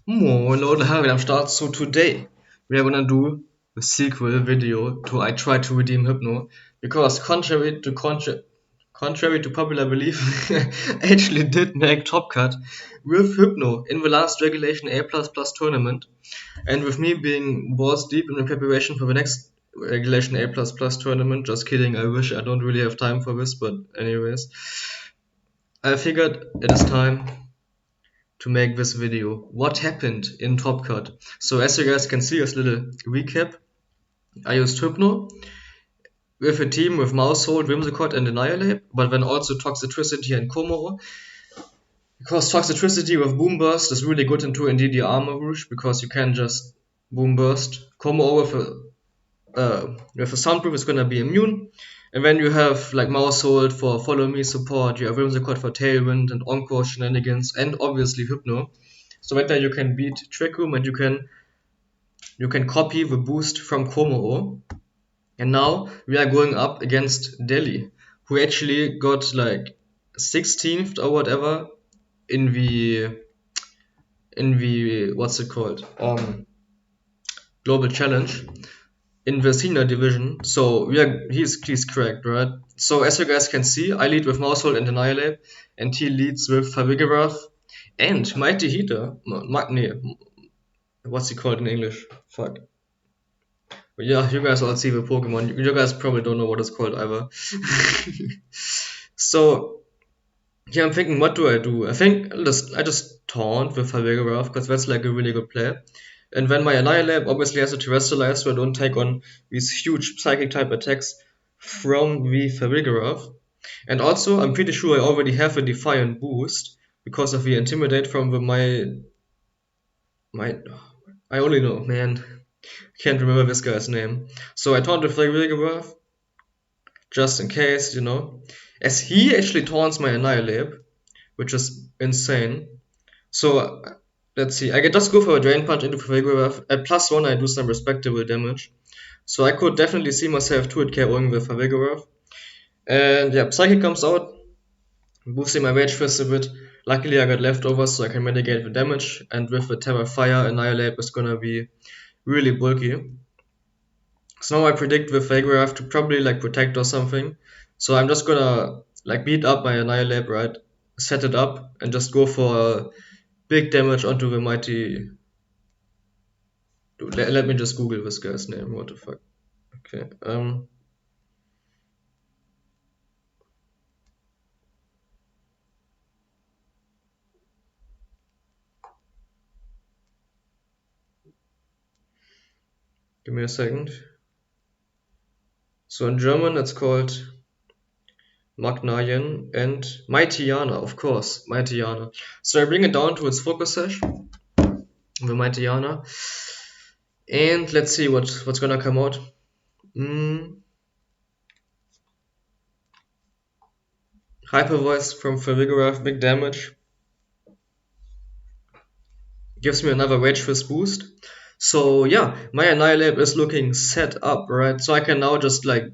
Moin Leute, Harry am Start. So today we are gonna do a sequel video to I Try to Redeem Hypno because contrary to popular belief, I actually did make Topcut with Hypno in the last Regulation A++ tournament, and with me being balls deep in the preparation for the next Regulation A++ tournament. Just kidding, I wish I don't really have time for this, but anyways, I figured it is time to make this video. What happened in Topcut? So as you guys can see, as a little recap, I used Hypno with a team with Mousehold, Whimsicott and Annihilate, but then also Toxicity and Komoro. Because Toxicity with Boom Burst is really good into indeed the Armor Rouge, because you can just Boom Burst. Komoro with a Soundproof is gonna be immune. And then you have like Mousehold for Follow Me support, you have Whimsicott for Tailwind and Encore shenanigans, and obviously Hypno. So that you can beat Trick Room and you can copy the boost from Komoro. And now we are going up against Delhi, who actually got like 16th or whatever in the what's it called? Global challenge in the senior division. So he's correct, right? So as you guys can see, I lead with Mousehold and Annihilate, and he leads with Favigarath and Mighty Heater. What's he called in English? Fuck. But yeah, you guys all see the Pokemon. You guys probably don't know what it's called either. So yeah, I'm thinking, what do I do? I think I just taunt with Favigarath because that's like a really good play. And then my Annihilate obviously has to terrestrialize, so I don't take on these huge psychic type attacks from the Favigarath. And also, I'm pretty sure I already have a Defiant boost because of the Intimidate from the I only know, man. Can't remember this guy's name. So I taunted Favigarath just in case, as he actually taunts my Annihilate, which is insane. So let's see, I can just go for a Drain Punch into Favigarath. At +1 I do some respectable damage. So I could definitely see myself 2-hit KOing with Favigarath. And yeah, Psychic comes out, boosting my Rage Fist a bit. Luckily I got leftovers so I can mitigate the damage, and with the Terra Fire, Annihilate is gonna be really bulky. So now I predict with Favigarath to probably like protect or something. So I'm just gonna like beat up my Annihilate, right? Set it up and just go for big damage onto the mighty. Dude, let me just Google this guy's name. What the fuck? Okay. Give me a second. So in German it's called Magnayen and Mightyana, of course, Mightyana. So I bring it down to its focus sash, the Mightyana, and let's see what's gonna come out. Hyper Voice from Favigarath, big damage. Gives me another Rage Fist boost. So yeah, my Annihilate is looking set up, right? So I can now just like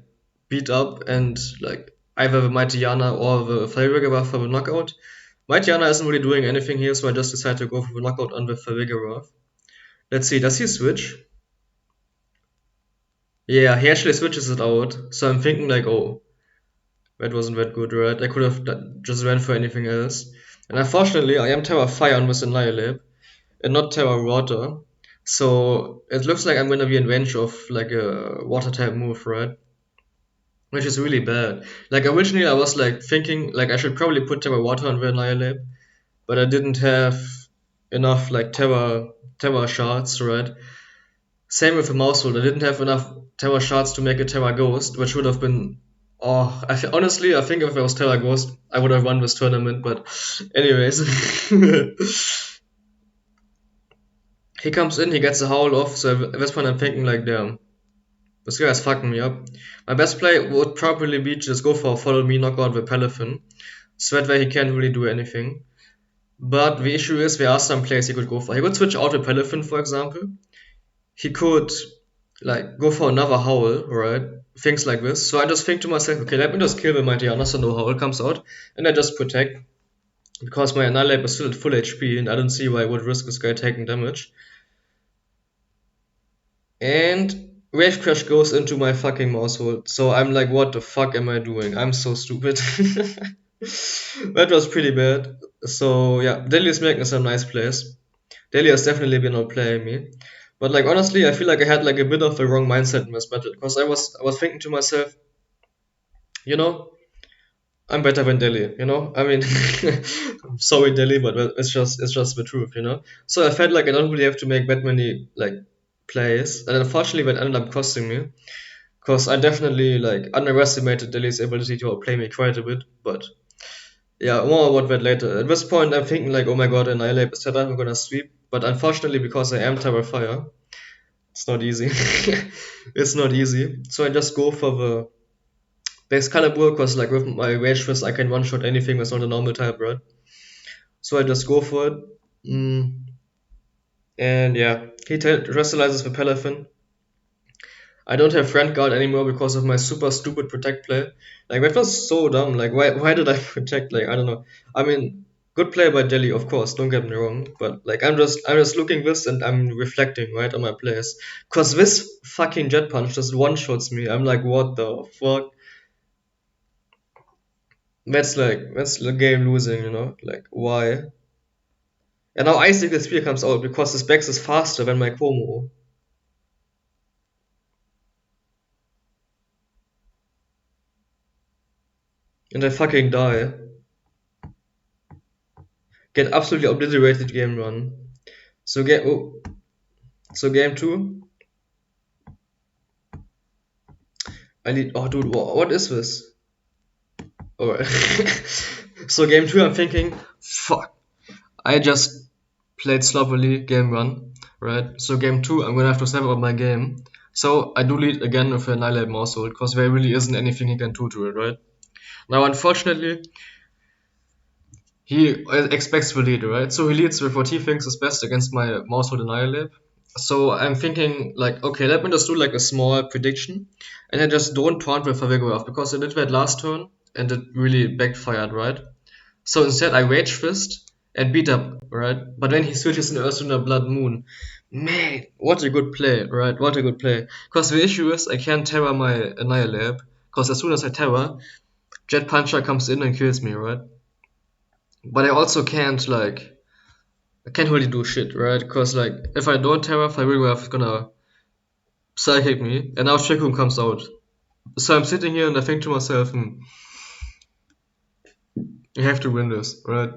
beat up and like either the Mightyana or the Favigarath for the knockout. Mightyana isn't really doing anything here, so I just decided to go for the knockout on the Favigarath. Let's see, does he switch? Yeah, he actually switches it out. So I'm thinking like, oh, that wasn't that good, right? I could have just ran for anything else. And unfortunately, I am Terra Fire on this Annihilate and not Terra Water. So it looks like I'm gonna be in range of like a water type move, right? Which is really bad. Like originally I was like thinking like I should probably put Terra Water on the Annihilate, but I didn't have enough like Terra shards, right? Same with the Mousehold. I didn't have enough Terra shards to make a Terra Ghost, which would have been. Oh, honestly, I think if I was Terra Ghost, I would have won this tournament. But, anyways, he comes in, he gets a howl off. So at this point, I'm thinking like, damn, this guy is fucking me up. My best play would probably be just go for a Follow Me, knockout the Palafin. So that way he can't really do anything. But the issue is there are some plays he could go for. He could switch out the Palafin, for example. He could like go for another howl, right? Things like this. So I just think to myself, okay, let me just kill the Mightyana so no howl comes out, and I just protect. because my Annihilate is still at full HP and I don't see why I would risk this guy taking damage. And Wave Crash goes into my fucking mousehole. So I'm like, what the fuck am I doing? I'm so stupid. That was pretty bad. So yeah, Delhi is making some nice plays. Delhi has definitely been outplaying me. But like honestly, I feel like I had like a bit of a wrong mindset in this battle because I was thinking to myself, you know, I'm better than Delhi, you know? I mean, I'm sorry Delhi, but it's just the truth, you know? So I felt like I don't really have to make that many like plays, and unfortunately that ended up costing me because I definitely like underestimated Delhi's ability to outplay me quite a bit. But yeah, more about that later. At this point, I'm thinking like, oh my god, Annihilate is set up, I'm gonna sweep. But unfortunately, because I am Tower Fire, it's not easy. It's not easy. So I just go for the Excalibur because like with my Rage Fist, I can one shot anything that's not a normal type, right? So I just go for it. Mm, and yeah, he terrestrializes the Palafin. I don't have Friend Guard anymore because of my super stupid Protect play. Like that was so dumb. Like why did I Protect? Like I don't know. I mean, good play by Delhi, of course. Don't get me wrong. But like I'm just looking this and I'm reflecting right on my plays. Cause this fucking Jet Punch just one shots me. I'm like, what the fuck? That's the game losing, you know? Like why? And now Icicle Spear comes out because his Bex is faster than my Como. And I fucking die. Get absolutely obliterated game one. So game two. I need. Oh, dude, what is this? Alright. So game two, I'm thinking, fuck. I just played sloppily game one, right? So game two, I'm gonna have to step up my game. So I do lead again with a Annihilate Mousehole because there really isn't anything he can do to it, right? Now, unfortunately, he expects to lead, right? So he leads with what he thinks is best against my Mousehole Annihilate. So I'm thinking like, okay, let me just do like a small prediction, and I just don't taunt with Favigoraf because I did that last turn and it really backfired, right? So instead I Rage Fist and beat up, right? But then he switches in Ursula Blood Moon. Man, what a good play, right? What a good play. Because the issue is I can't Terra my Annihilate, because as soon as I Terra, Jet Puncher comes in and kills me, right? But I also can't like I can't really do shit, right? Because like if I don't Terra, Favigoraf is gonna psychic me, and now Shikun comes out. So I'm sitting here and I think to myself, you have to win this, right?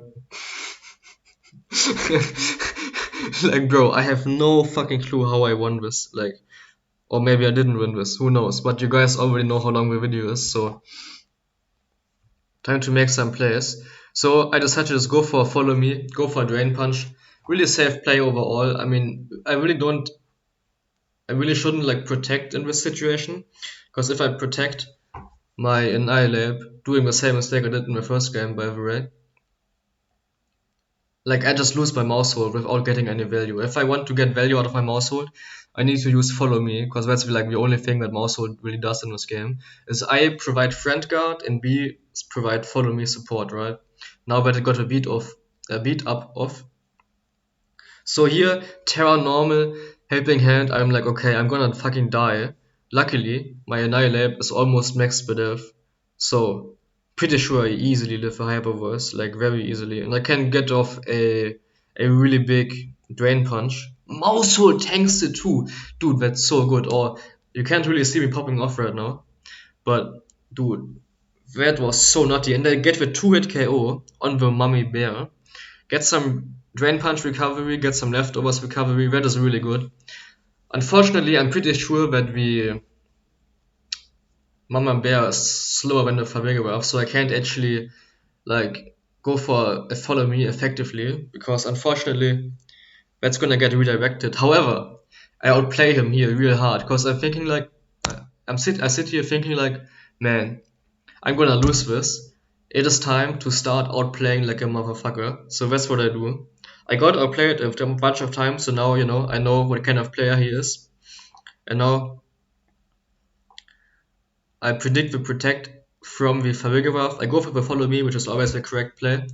Like, bro, I have no fucking clue how I won this. Like, or maybe I didn't win this. Who knows? But you guys already know how long the video is, so time to make some plays. So I decided to just go for a follow me, go for a drain punch. Really safe play overall. I mean, I really shouldn't like protect in this situation, because if I protect my Annihilate, doing the same mistake I did in the first game, by the way, like I just lose my mouse hold without getting any value. If I want to get value out of my mouse hold, I need to use follow me because that's like the only thing that mouse hold really does in this game. Is I provide friend guard and B provide follow me support, right? Now that I got a beat up off. So here, Terra normal, helping hand, I'm like, okay, I'm gonna fucking die. Luckily, my Annihilate is almost max speed, so pretty sure I easily live a Hyperverse, like very easily. And I can get off a really big Drain Punch. Mousehole tanks it too. Dude, that's so good. Or you can't really see me popping off right now. But dude, that was so nutty. And I get the 2-hit KO on the Mummy Bear. Get some Drain Punch recovery, get some leftovers recovery, that is really good. Unfortunately, I'm pretty sure that the Mama Bear is slower than the Favega, so I can't actually like go for a follow me effectively because unfortunately that's gonna get redirected. However, I outplay him here real hard because I'm thinking like I sit here thinking like, man, I'm gonna lose this. It is time to start outplaying like a motherfucker. So that's what I do. I got outplayed a bunch of times, so now you know I know what kind of player he is. And now I predict the protect from the Favigoraf. I go for the follow me, which is always the correct play.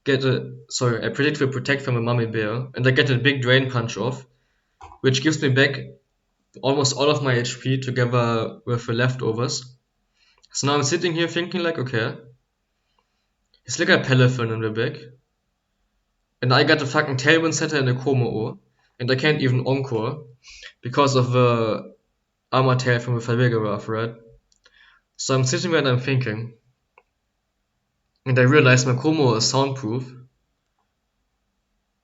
I predict will protect from a mummy bear, and I get a big drain punch off, which gives me back almost all of my HP together with the leftovers. So now I'm sitting here thinking like, okay, he's like a Pelephon in the back, and I got a fucking Tailwind Setter and a Komo, and I can't even Encore because of the Armor Tail from the Favegawaf, right? So I'm sitting there and I'm thinking, and I realize my Komo is soundproof,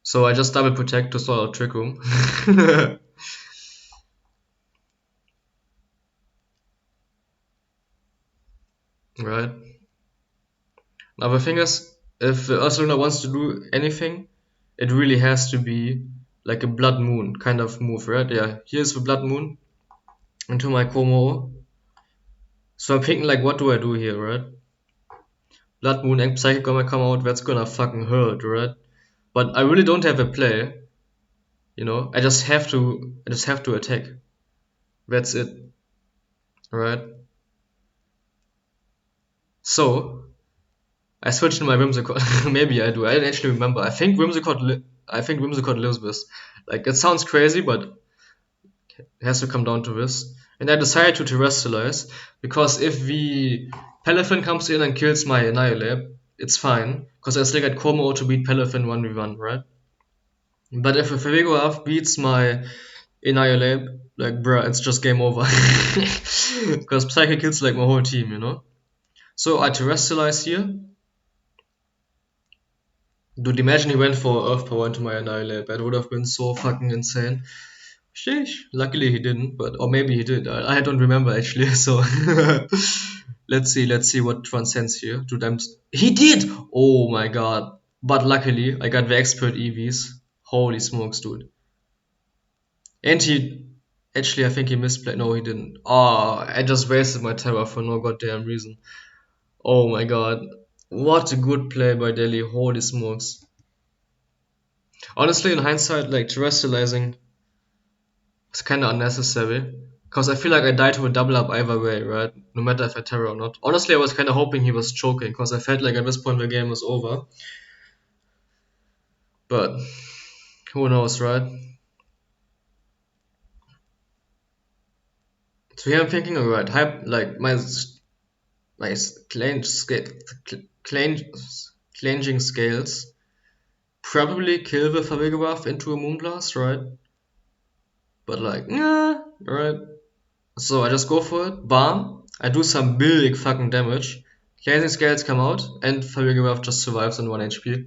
so I just double protect to sort out Trick Room. Right? Now the thing is, if Ursula wants to do anything, it really has to be like a Blood Moon kind of move, right? Yeah, here's the Blood Moon into my Komo. So I'm thinking like, what do I do here, right? Blood Moon and Psychic gonna come out, that's gonna fucking hurt, right? But I really don't have a play, you know. I just have to attack. That's it, right? So I switched to my Whimsicott. Maybe I do. I didn't actually remember. I think Whimsicott lives this. Like it sounds crazy, but it has to come down to this. And I decided to terrestrialize because if the Pelephon comes in and kills my Annihilate, it's fine because I still get Como to beat Pelephon 1v1, right? But if a Favegawaf beats my Annihilate, like bruh, it's just game over. Because Psychic kills like my whole team, you know? So I terrestrialize here. Dude, imagine he went for Earth Power into my Annihilate. That would have been so fucking insane. Sheesh. Luckily he didn't, but or maybe he did. I don't remember actually. So let's see what transcends here. Dude, he did. Oh my god. But luckily I got the expert EVs. Holy smokes, dude. And he actually I think he misplayed. No, he didn't. Oh, I just wasted my terror for no goddamn reason. Oh my god. What a good play by Delhi. Holy smokes. Honestly, in hindsight, like terrestrializing it's kind of unnecessary because I feel like I died to a double up either way, right? No matter if I terror or not. Honestly, I was kind of hoping he was choking because I felt like at this point the game was over. But who knows, right? So here I'm thinking, alright, like my clanging scales probably kill the Favegawaf into a Moonblast, right? But like, nah, alright. So I just go for it, bam, I do some big fucking damage, Cleansing Scales come out, and Favegawaf just survives on 1 HP.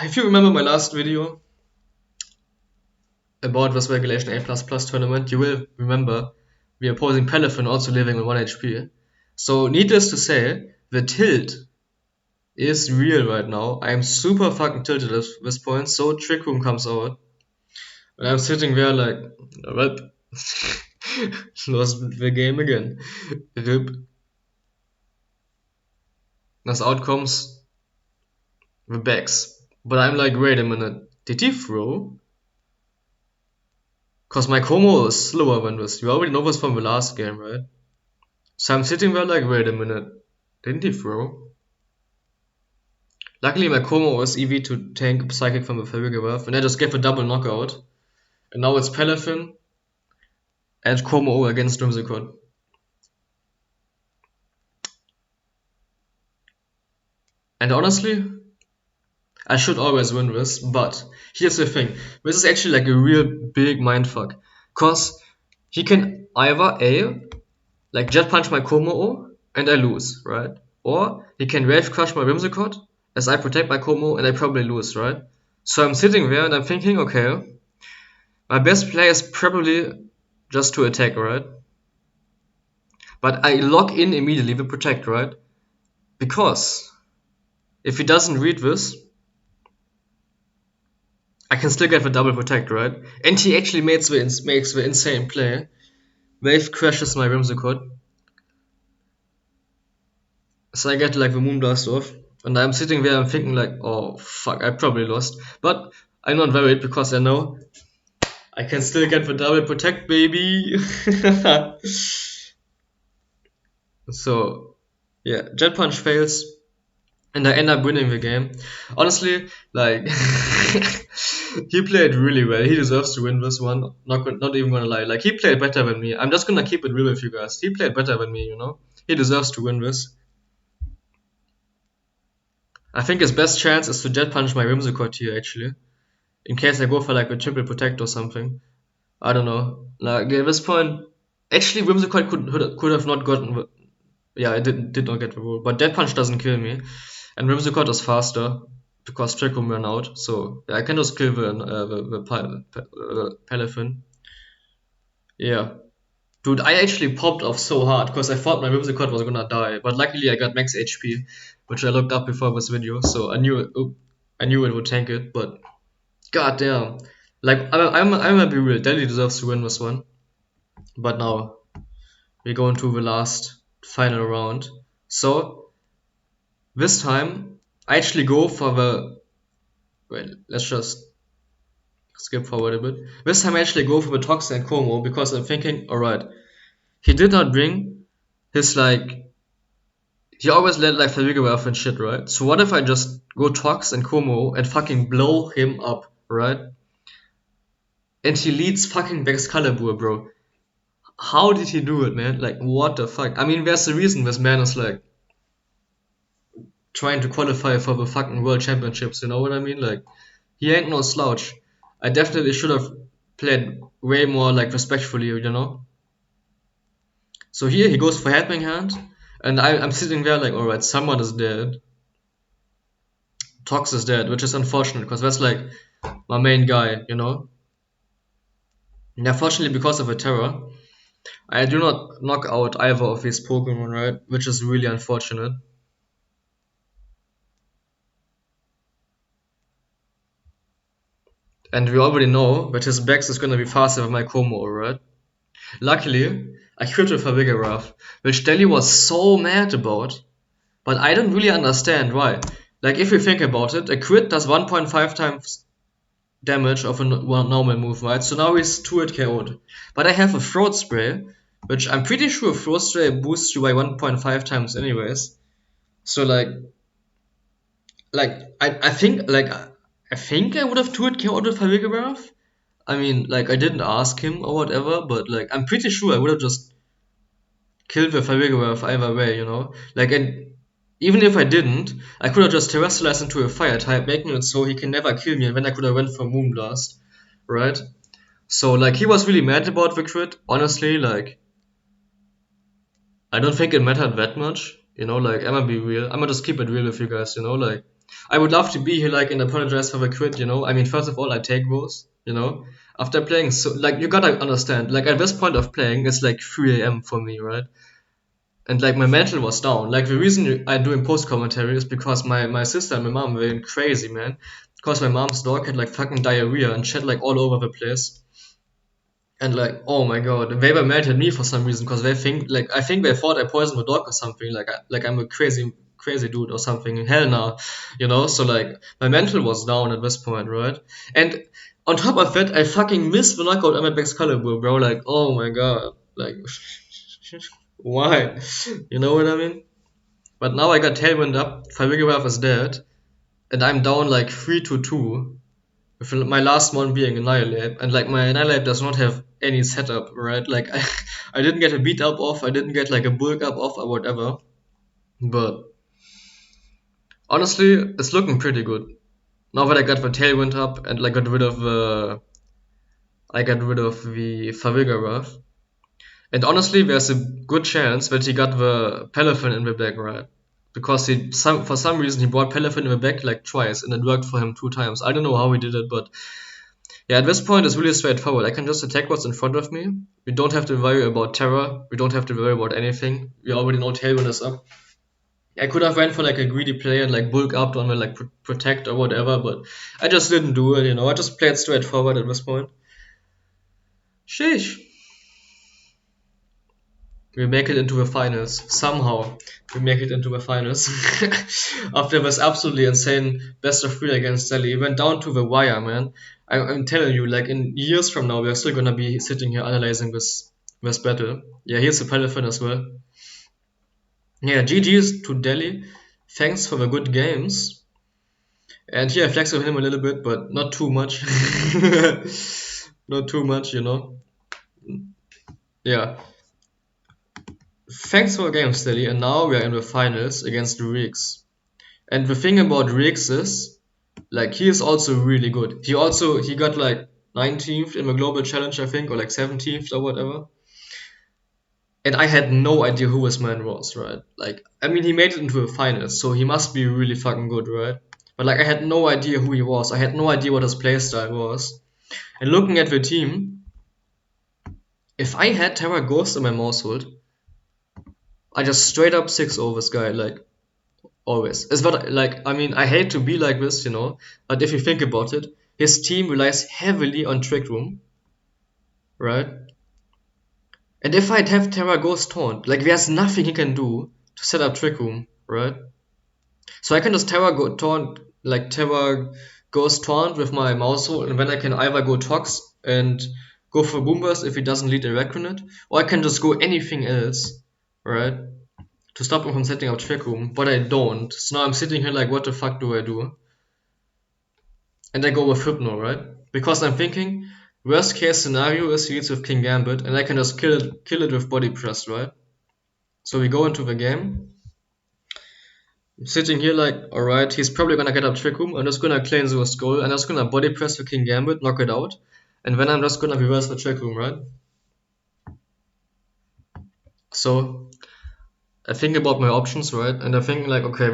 If you remember my last video about this Regulation A++ tournament, you will remember the opposing Pelephon also living on 1 HP. So needless to say, the tilt is real right now. I'm super fucking tilted at this point, so Trick Room comes out. And I'm sitting there like, well, lost the game again. RIP. As outcomes, the backs. But I'm like, wait a minute, did he throw? Cause my Como is slower than this. You already know this from the last game, right? So I'm sitting there like, wait a minute, didn't he throw? Luckily my Como was EV to tank Psychic from the Favegawaf, and I just gave a double knockout. And now it's Pelephon and Como against Whimsicott. And honestly, I should always win this, but here's the thing. This is actually like a real big mindfuck. Cause he can either A, like Jet Punch my Como and I lose, right? Or he can Wave Crush my Whimsicott as I protect my Como and I probably lose, right? So I'm sitting there and I'm thinking, okay, my best play is probably just to attack, right? But I lock in immediately the protect, right? Because if he doesn't read this, I can still get the double protect, right? And he actually makes the insane play. Wave crashes my Whimsicott. So I get like the Moonblast off. And I'm sitting there and thinking like, oh fuck, I probably lost. But I'm not worried because I know I can still get the double protect, baby. So yeah, Jet Punch fails. and I end up winning the game. Honestly, like he played really well. He deserves to win this one. Not even gonna lie. Like he played better than me. I'm just gonna keep it real with you guys. He played better than me. He deserves to win this. I think his best chance is to jet punch my Whimsicott here actually, in case I go for like a triple protect or something. I don't know. Like at this point, actually Whimsicott could have not gotten. Yeah, I did not get the rule, but Dead Punch doesn't kill me, and Whimsicott is faster because Draco ran out, so yeah, I can just kill the Palaphon. Yeah, dude, I actually popped off so hard because I thought my Whimsicott was gonna die, but luckily I got max HP, which I looked up before this video, so I knew it would tank it, but goddamn, like I'm gonna be real, Delhi deserves to win this one, but now we go into the last final round. So this time, I actually go for the. Wait, let's just skip forward a bit. This time, I actually go for the Tox and Como because I'm thinking, alright, he did not bring his like. He always let like Fabregas and shit, right? So what if I just go Tox and Como and fucking blow him up, right? And he leads fucking Excalibur, bro. How did he do it, man? Like, what the fuck? I mean, there's a reason this man is like trying to qualify for the fucking world championships, you know what I mean? Like, he ain't no slouch. I definitely should have played way more like respectfully, So here he goes for helping hand, and I'm sitting there like, alright, someone is dead. Tox is dead, which is unfortunate because that's like my main guy. And unfortunately, because of a terror, I do not knock out either of these Pokemon, right? Which is really unfortunate. And we already know that his Bex is gonna be faster than my Como, right? Luckily, I crit with a Vigoroth, which Delhi was so mad about, but I don't really understand why. Like, if you think about it, a crit does 1.5 times damage of a normal move, right? So now he's 2-hit KO'd. But I have a Throat Spray, which I'm pretty sure Throat Spray boosts you by 1.5 times anyways. So I think I would have 2-hit KO'd with a Vigoroth. I mean, like I didn't ask him or whatever, but like I'm pretty sure I would have just killed the Farigiraf either way. Like, and even if I didn't, I could have just terrestrialized into a fire type, making it so he can never kill me, and then I could have went for Moonblast, right? So like he was really mad about the crit. Honestly, like I don't think it mattered that much. Like I'm gonna be real. I'm gonna just keep it real with you guys. Like I would love to be here, like, and apologize for the crit. I mean, first of all, I take those. After playing so, like, you gotta understand. Like at this point of playing, it's like 3 a.m. for me, right? And like my mental was down. Like the reason I'm doing post commentary is because my sister and my mom were going crazy, man. Because my mom's dog had like fucking diarrhea and shit like all over the place. And like, oh my god, they were mad at me for some reason because they think like I think they thought I poisoned the dog or something. Like I'm a crazy dude or something. Hell no. So like my mental was down at this point, right? And on top of that, I fucking missed the knockout on my Excalibur, bro. Like, oh my god, like why? You know what I mean? But now I got Tailwind up, Farigiraf is dead, and I'm down like 3-2, with my last one being Annihilate, and like my Annihilate does not have any setup, right? Like I didn't get a beat up off, I didn't get like a bulk up off or whatever. But honestly, it's looking pretty good. Now that I got the Tailwind up and like I got rid of the Farigiraf. And honestly, there's a good chance that he got the Palaphon in the back, right? Because for some reason he brought Palaphon in the back like twice, and it worked for him 2 times. I don't know how he did it, but yeah, at this point it's really straightforward. I can just attack what's in front of me. We don't have to worry about terror. We don't have to worry about anything. We already know Tailwind is up. I could have went for like a greedy play and like bulk up on the like protect or whatever, but I just didn't do it. I just played straightforward at this point. Sheesh. We make it into the finals. Somehow, we make it into the finals. After this absolutely insane best of 3 against Delhi, went down to the wire, man. I'm telling you, like in years from now, we're still gonna be sitting here analyzing this battle. Yeah, here's the Palaphon as well. Yeah, GG's to Delhi thanks for the good games. And here I flex with him a little bit, but not too much. Not too much, you know. Yeah. Thanks for the game, Steady. And now we are in the finals against the Reeks. And the thing about Reeks is, like, he is also really good. He got like 19th in the global challenge, I think, or like 17th or whatever. And I had no idea who this man was, right? Like, I mean, he made it into the finals, so he must be really fucking good, right? But like, I had no idea who he was. I had no idea what his playstyle was. And looking at the team, if I had Terra Ghost in my household, I just straight up 6-0 this guy, like, always. It's what, like, I mean, I hate to be like this, you know, but if you think about it, his team relies heavily on Trick Room, right? And if I'd have Terra Ghost Taunt, like, there's nothing he can do to set up Trick Room, right? So I can just Terra Ghost Taunt with my Mousehole, and then I can either go Tox and go for Boomburst if he doesn't lead a Reckonet, or I can just go anything else, right? To stop him from setting up Trick Room, but I don't. So now I'm sitting here like, what the fuck do I do? And I go with Hypno, right? Because I'm thinking, worst case scenario is he leads with King Gambit, and I can just kill it with Body Press, right? So we go into the game. I'm sitting here like, alright, he's probably gonna get up Trick Room. I'm just gonna cleanse the skull. I'm just gonna Body Press the King Gambit, knock it out. And then I'm just gonna reverse the Trick Room, right? So I think about my options, right? And I think like, okay,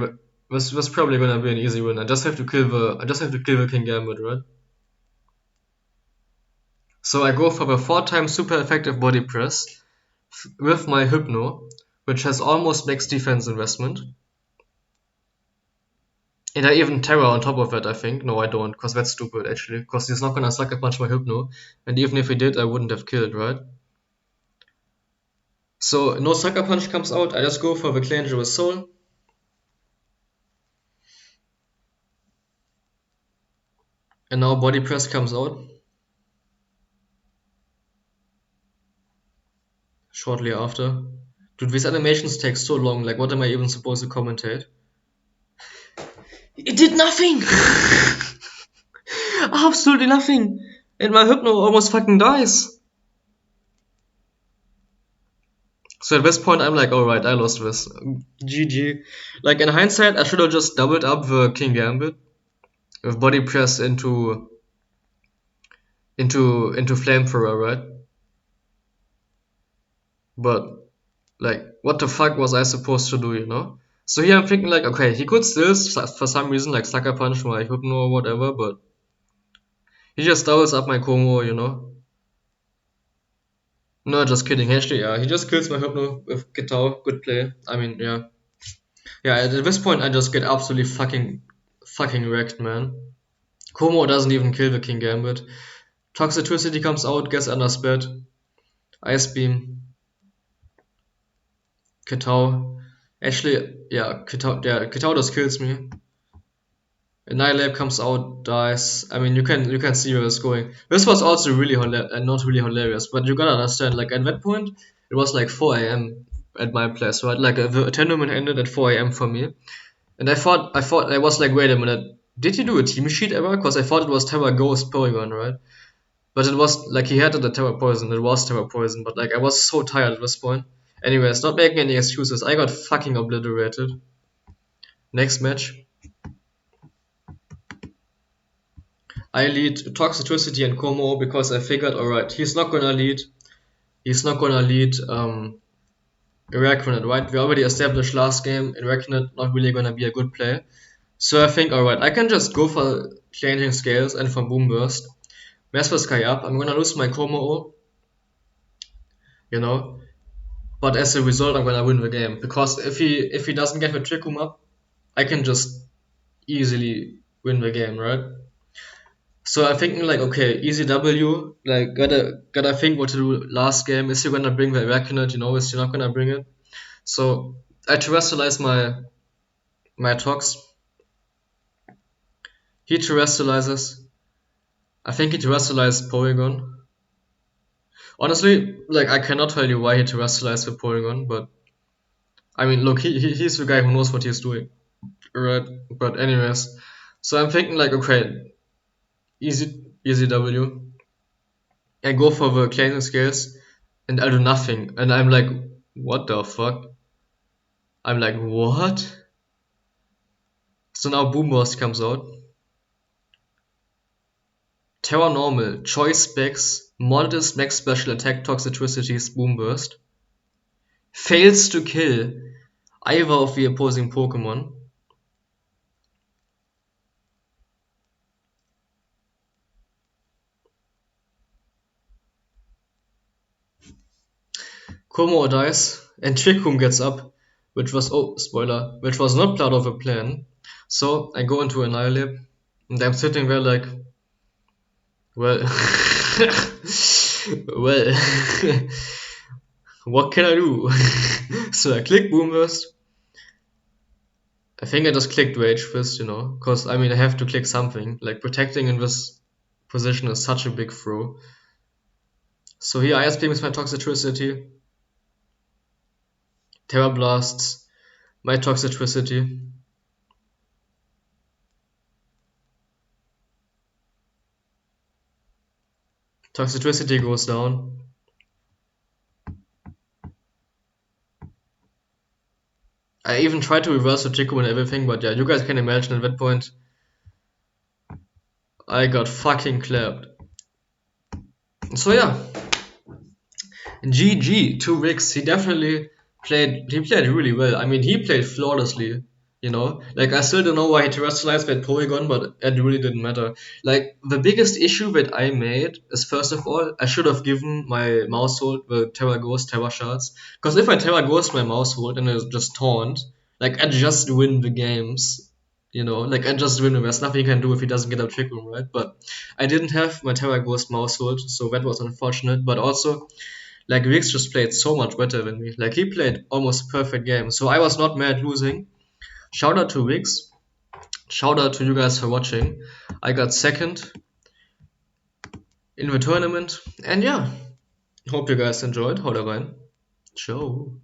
this probably gonna be an easy win. I just have to kill the King Gambit, right? So I go for the 4 times super effective body press with my Hypno, which has almost max defense investment. And I even Terra on top of that, I think. No, I don't, because that's stupid actually. Because he's not gonna Sucker Punch my Hypno. And even if he did, I wouldn't have killed, right? So no Sucker Punch comes out, I just go for the Dangerous Soul. And now Body Press comes out. Shortly after. Dude, these animations take so long, like what am I even supposed to commentate? It did nothing! Absolutely nothing! And my Hypno almost fucking dies! So at this point I'm like, alright, I lost this. GG. Like in hindsight, I should have just doubled up the King Gambit with Body Press into Flamethrower, right? But like, what the fuck was I supposed to do, you know? So here I'm thinking like, okay, he could still for some reason like Sucker Punch my Hypno or whatever, but he just doubles up my Como, you know? No, just kidding. Actually, yeah, he just kills my Hypno with Guitar. Good play. I mean, yeah. Yeah, at this point I just get absolutely fucking wrecked, man. Como doesn't even kill the King Gambit. Toxicity comes out, gets under sped. Ice Beam. Kitao. Actually, yeah, Kitao just kills me. Annihilate comes out, dies. I mean, you can see where it's going. This was also really not really hilarious, but you gotta understand. Like at that point, it was like 4 a.m. at my place, right? Like the tournament ended at 4 a.m. for me, and I was like, wait a minute, did you do a team sheet ever? Because I thought it was Terra Ghost Porygon, right? But it was like he had the Terra Poison. It was Terra Poison, but like I was so tired at this point. Anyways, not making any excuses. I got fucking obliterated. Next match. I lead Toxicity and Como because I figured, alright, he's not gonna lead Reckonet, right? We already established last game in Reckonet not really gonna be a good play. So I think, alright, I can just go for changing scales and for Boom Burst. Mess this guy up. I'm gonna lose my Como, you know. But as a result, I'm gonna win the game because if he doesn't get the Trick Room up, I can just easily win the game, right? So I'm thinking like, okay, easy W. Like gotta think what to do last game. Is he gonna bring the Reckonet? You know, is he not gonna bring it? So I terrestrialize my Tox. He terrestrializes. I think he terrestrialized Porygon. Honestly, like I cannot tell you why he terrestrialized the Porygon, but I mean, look, he's the guy who knows what he's doing. Right. But anyways, so I'm thinking like, okay, easy W. I go for the cleansing skills, and I do nothing, and I'm like, what the fuck? I'm like, what? So now Boom Burst comes out. Terra Normal, Choice Specs, Modest Max Special Attack Toxicities Boom Burst. Fails to kill either of the opposing Pokemon. Como dies, and Trick Room gets up, which was, oh, spoiler, which was not part of the plan. So I go into Annihilate, and I'm sitting there like, well, well, what can I do? So I click Boom Burst. I think I just clicked Rage Fist, because I mean, I have to click something. Like, protecting in this position is such a big throw. So here Ice Beam is my Toxicity, Terra Blasts, my Toxicity. Toxicity goes down. I even tried to reverse the Chico and everything, but yeah, you guys can imagine at that point, I got fucking clapped. So yeah, GG to Rix. He played really well. I mean, he played flawlessly. Like, I still don't know why he terrestrialized that Porygon, but it really didn't matter. Like, the biggest issue that I made is, first of all, I should have given my mouse hold the Terra Ghost Terra Shards. Because if I Terra Ghost my mouse hold and it's just taunt, like, I just win the games. Like, I just win them. There's nothing you can do if he doesn't get out Trick Room, right? But I didn't have my Terra Ghost mouse hold, so that was unfortunate. But also, like, Riggs just played so much better than me. Like, he played almost perfect game. So I was not mad losing. Shout out to Riggs. Shout out to you guys for watching. I got second in the tournament. And yeah, hope you guys enjoyed. Haut rein. Ciao.